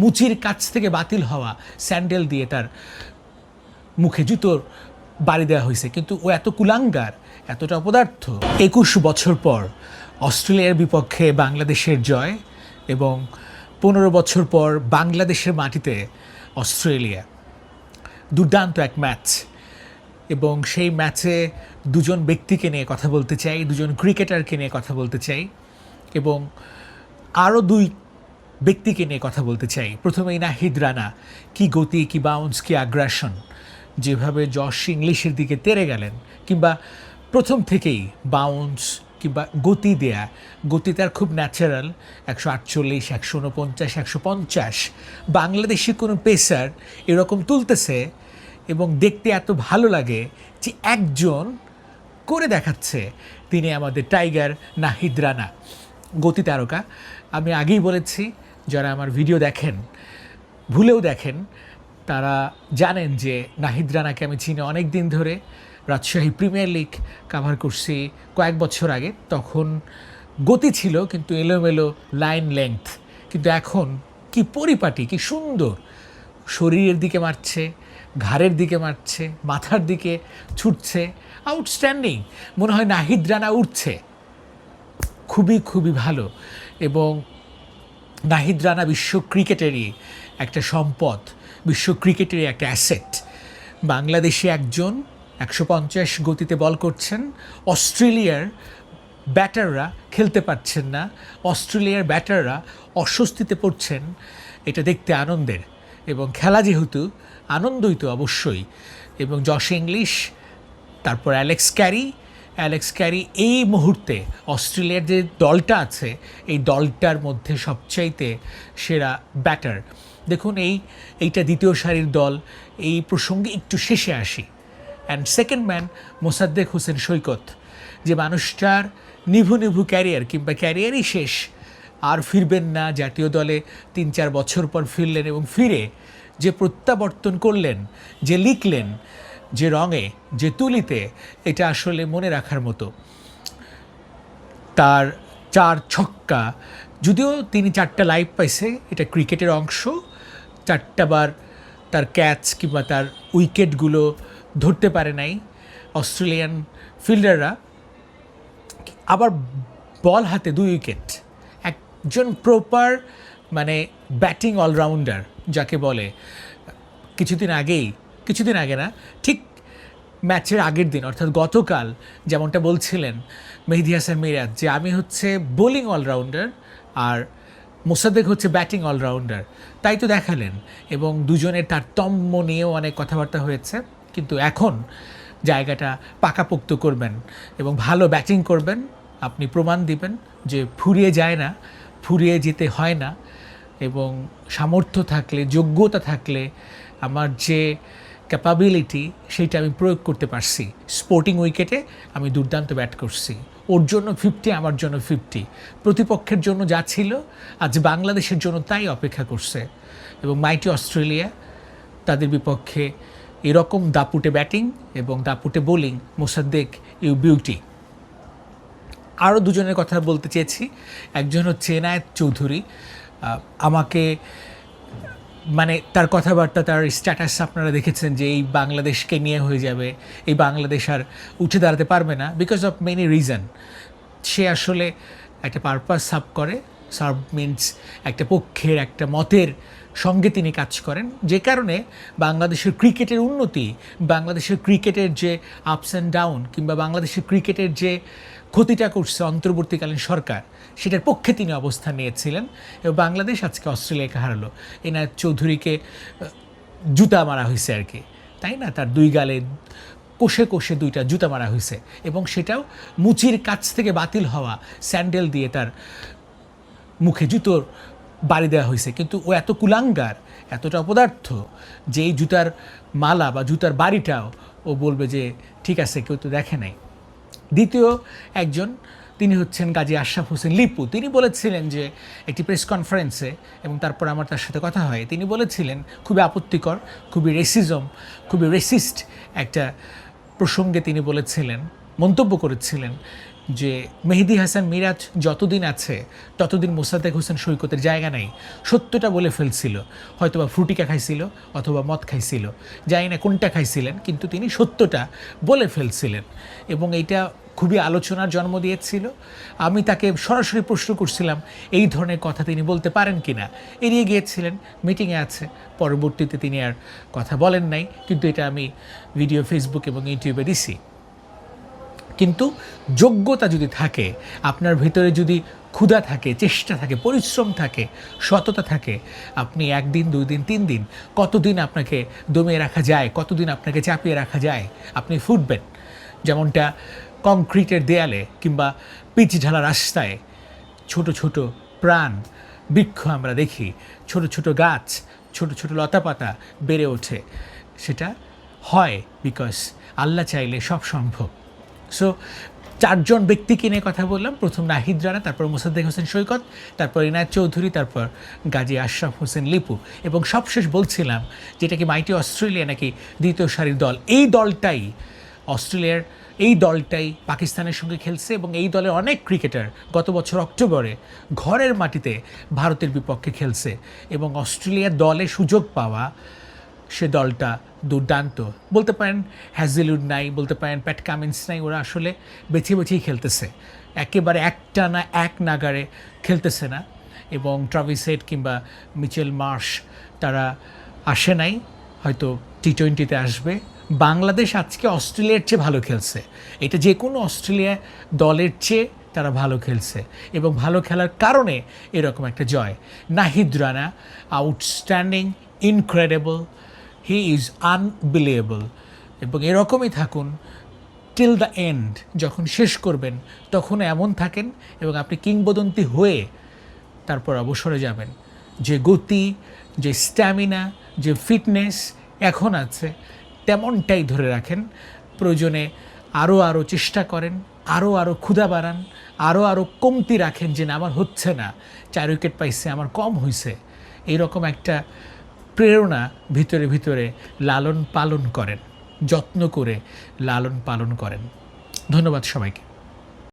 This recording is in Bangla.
মুচির কাছ থেকে বাতিল হওয়া স্যান্ডেল দিয়ে তার মুখে জুতোর বাড়ি দেওয়া হয়েছে, কিন্তু ও এত কুলাঙ্গার, এতটা অপদার্থ। 21 বছর পর অস্ট্রেলিয়ার বিপক্ষে বাংলাদেশের জয় এবং 15 বছর পর বাংলাদেশের মাটিতে অস্ট্রেলিয়া, দুর্দান্ত এক ম্যাচ। এবং সেই ম্যাচে দুজন ব্যক্তিকে নিয়ে কথা বলতে চাই, দুজন ক্রিকেটারকে নিয়ে কথা বলতে চাই এবং আরও দুই ব্যক্তিকে নিয়ে কথা বলতে চাই। প্রথমেই নাহিদ রানা, কি গতি, কি বাউন্স, কি আগ্রাসন, যেভাবে জশ ইংলিশের দিকে তেড়ে গেলেন, কিংবা প্রথম থেকেই বাউন্স কিংবা গতি দেয়া, গতি তার খুব ন্যাচারাল, 148, 149, 150। বাংলাদেশি কোনো পেসার এরকম তুলতেছে এবং দেখতে এত ভালো লাগে যে একজন করে দেখাচ্ছে। তিনি আমাদের টাইগার নাহিদ রানা, গতি তারকা। আমি আগেই বলেছি, যারা আমার ভিডিও দেখেন, ভুলেও দেখেন, তারা জানেন যে নাহিদ রানাকে আমি চিনি অনেক দিন ধরে। রাজশাহী প্রিমিয়ার লিগ কাভার করছি কয়েক বছর আগে, তখন গতি ছিল কিন্তু এলোমেলো লাইন লেংথ, কিন্তু এখন কি পরিপাটি, কি সুন্দর, শরীরের দিকে মারছে, ঘাড়ের দিকে মারছে, মাথার দিকে ছুটছে, আউটস্ট্যান্ডিং। মনে হয় নাহিদ রানা উঠছে, খুবই খুবই ভালো। এবং নাহিদ রানা বিশ্ব ক্রিকেটেরই একটা সম্পদ, বিশ্ব ক্রিকেটেরই একটা অ্যাসেট। বাংলাদেশে একজন 150 গতিতে বল করছেন, অস্ট্রেলিয়ার ব্যাটাররা খেলতে পারছেন না, অস্ট্রেলিয়ার ব্যাটাররা অস্বস্তিতে পড়ছেন। এটা দেখতে আনন্দের, এবং খেলা যেহেতু আনন্দই তো অবশ্যই। এবং জশ ইংলিশ, তারপর অ্যালেক্স ক্যারি এই মুহূর্তে অস্ট্রেলিয়ার যে দলটা আছে, এই দলটার মধ্যে সবচাইতে সেরা ব্যাটার। দেখুন, এইটা দ্বিতীয় সারির দল। এই প্রসঙ্গে একটু শেষে আসি। And second man Mosaddek Hossain Saikat, যে মানুষটার নিভু নিভু ক্যারিয়ার কিংবা ক্যারিয়ারই শেষ, আর ফিরবেন না, জাতীয় দলে 3-4 বছর পর ফিরলেন এবং ফিরে যে প্রত্যাবর্তন করলেন, যে লিখলেন, যে রঙে, যে তুলিতে, এটা আসলে মনে রাখার মতো। তার 4 ছক্কা, যদিও তিনি 4টা লাইভ পাইছে, এটা ক্রিকেটের অংশ, 4টা বার তার ক্যাচ কিংবা তার উইকেটগুলো ধরতে পারে নাই অস্ট্রেলিয়ান ফিল্ডাররা। আবার বল হাতে 2 উইকেট, একজন প্রপার মানে ব্যাটিং অলরাউন্ডার যাকে বলে। কিছুদিন আগে না, ঠিক ম্যাচের আগের দিন, অর্থাৎ গতকাল, যেমনটা বলছিলেন মেহেদী হাসান মিরাজ, যে আমি হচ্ছে বোলিং অলরাউন্ডার আর মোসাদ্দেক হচ্ছে ব্যাটিং অলরাউন্ডার, তাই তো দেখালেন। এবং দুজনের তারতম্য নিয়েও অনেক কথাবার্তা হয়েছে, কিন্তু এখন জায়গাটা পাকাপোক্ত করবেন এবং ভালো ব্যাটিং করবেন, আপনি প্রমাণ দিবেন যে ফুরিয়ে যায় না, ফুরিয়ে যেতে হয় না। এবং সামর্থ্য থাকলে, যোগ্যতা থাকলে, আমার যে ক্যাপাবিলিটি, সেইটা আমি প্রয়োগ করতে পারছি। স্পোর্টিং উইকেটে আমি দুর্দান্ত ব্যাট করছি, ওর জন্য 50, আমার জন্য 50। প্রতিপক্ষের জন্য যা ছিল, আজ বাংলাদেশের জন্য তাই অপেক্ষা করছে। এবং মাইটি অস্ট্রেলিয়া, তাদের বিপক্ষে এরকম দাপুটে ব্যাটিং এবং দাপুটে বোলিং, মোসাদ্দেক ইউ বিউটি। আরও দুজনের কথা বলতে চেয়েছি। একজন হচ্ছে এনায়েত চৌধুরী, আমাকে মানে তার কথাবার্তা, তার স্ট্যাটাস আপনারা দেখেছেন যে এই বাংলাদেশকে নিয়ে হয়ে যাবে, এই বাংলাদেশ আর উঠে দাঁড়াতে পারবে না, বিকজ অফ মেনি রিজন। সে আসলে একটা পারপাস সার্ভ করে, সার্ভ মিনস একটা পক্ষের, একটা মতের সঙ্গে তিনি কাজ করেন, যে কারণে বাংলাদেশের ক্রিকেটের উন্নতি, বাংলাদেশের ক্রিকেটের যে আপস অ্যান্ড ডাউন, কিংবা বাংলাদেশের ক্রিকেটের যে ক্ষতিটা করছে অন্তর্বর্তীকালীন সরকার, সেটার পক্ষে তিনি অবস্থান নিয়েছিলেন। এবং বাংলাদেশ আজকে অস্ট্রেলিয়াকে হারালো। এনায়েত চৌধুরীকে জুতা মারা হয়েছে আর কি, তাই না? তার 2 গালে কষে কষে 2টা জুতা মারা হয়েছে, এবং সেটাও মুচির কাছ থেকে বাতিল হওয়া স্যান্ডেল দিয়ে তার মুখে জুতোর বাড়ি দেওয়া হয়েছে। কিন্তু ও এত কুলাঙ্গার, এতটা অপদার্থ, যে এই জুতার মালা বা জুতার বাড়িটাও ও বলবে যে ঠিক আছে, কেউ তো দেখে নাই। দ্বিতীয় একজন, তিনি হচ্ছেন গাজী আশরাফ হোসেন লিপু। তিনি বলেছিলেন যে একটি প্রেস কনফারেন্সে, এবং তারপর আমার তার সাথে কথা হয়, তিনি বলেছিলেন খুবই আপত্তিকর, খুবই রেসিস্ট একটা প্রসঙ্গে তিনি বলেছিলেন, মন্তব্য করেছিলেন যে মেহেদী হাসান মিরাজ যতদিন আছে ততদিন মোসাদ্দেক হোসেন সৈকতের জায়গা নাই, সত্যটা বলে ফেলছিল। হয়তোবা ফ্রুটিকা খাইছিল অথবা মদ খাইছিল, জানি না কোনটা খাইছিলেন, কিন্তু তিনি সত্যটা বলে ফেলছিলেন এবং এইটা খুবই আলোচনার জন্ম দিয়েছিল। আমি তাকে সরাসরি প্রশ্ন করছিলাম এই ধরনের কথা তিনি বলতে পারেন কি না, এড়িয়ে গিয়েছিলেন, মিটিংয়ে আছে। পরবর্তীতে তিনি আর কথা বলেন নাই, কিন্তু এটা আমি ভিডিও ফেসবুক এবং ইউটিউবে দিছি। কিন্তু যোগ্যতা যদি থাকে, আপনার ভিতরে যদি ক্ষুধা থাকে, চেষ্টা থাকে, পরিশ্রম থাকে, সততা থাকে, আপনি 1 দিন 2 দিন 3 দিন, কতদিন আপনাকে দমিয়ে রাখা যায়, কতদিন আপনাকে চাপিয়ে রাখা যায়, আপনি ফুটবেন। যেমনটা কংক্রিটের দেয়ালে কিংবা পিচ ঢালা রাস্তায় ছোট ছোট প্রাণ বৃক্ষ আমরা দেখি, ছোট ছোট গাছ, ছোট ছোট লতাপাতা বেড়ে ওঠে। সেটা হয় বিকজ আল্লাহ চাইলে সব সম্ভব। সো 4 জন ব্যক্তিকে নিয়ে কথা বললাম, প্রথম নাহিদ রানা, তারপর মোসাদ্দেক হোসেন সৈকত, তারপর ইনায়েত চৌধুরী, তারপর গাজী আশরাফ হোসেন লিপু, এবং সবশেষ বলছিলাম যেটা কি মাইটি অস্ট্রেলিয়া নাকি দ্বিতীয় সারির দল। এই দলটাই অস্ট্রেলিয়ার, এই দলটাই পাকিস্তানের সঙ্গে খেলছে এবং এই দলের অনেক ক্রিকেটার গত বছর অক্টোবরে ঘরের মাটিতে ভারতের বিপক্ষে খেলছে এবং অস্ট্রেলিয়ার দলে সুযোগ পাওয়া, সে দলটা দুর্দান্ত। বলতে পারেন হ্যাজেলউড নাই, বলতে পারেন প্যাট কামিন্স নাই, ওরা আসলে বেছে বেছেই খেলতেছে, একেবারে একটানা এক নাগারে খেলতেছে না। এবং ট্রাভিস হেড কিংবা মিচেল মার্শ তারা আসে নাই, হয়তো টি20তে আসবে। বাংলাদেশ আজকে অস্ট্রেলিয়ার চেয়ে ভালো খেলছে, এটা যে কোনো অস্ট্রেলিয়া দলের চেয়ে তারা ভালো খেলছে এবং ভালো খেলার কারণে এরকম একটা জয়। Nahid Rana outstanding, incredible, he is unbelievable, এবং এরকমই থাকুন টিল দ্য এন্ড। যখন শেষ করবেন তখন এমন থাকেন এবং আপনি কিংবদন্তি হয়ে তারপর অবসরে যাবেন। যে গতি, যে স্ট্যামিনা, যে ফিটনেস এখন আছে তেমনটাই ধরে রাখেন। প্রয়োজনে আরও চেষ্টা করেন, আরও ক্ষুধা বাড়ান, আরও কমতি রাখেন যে না আমার হচ্ছে না, 4 উইকেট পাইছে, আমার কম হয়েছে। এইরকম একটা প্রেরণা ভিতরে ভিতরে লালন পালন করেন, যত্ন করে লালন পালন করেন। ধন্যবাদ সবাইকে।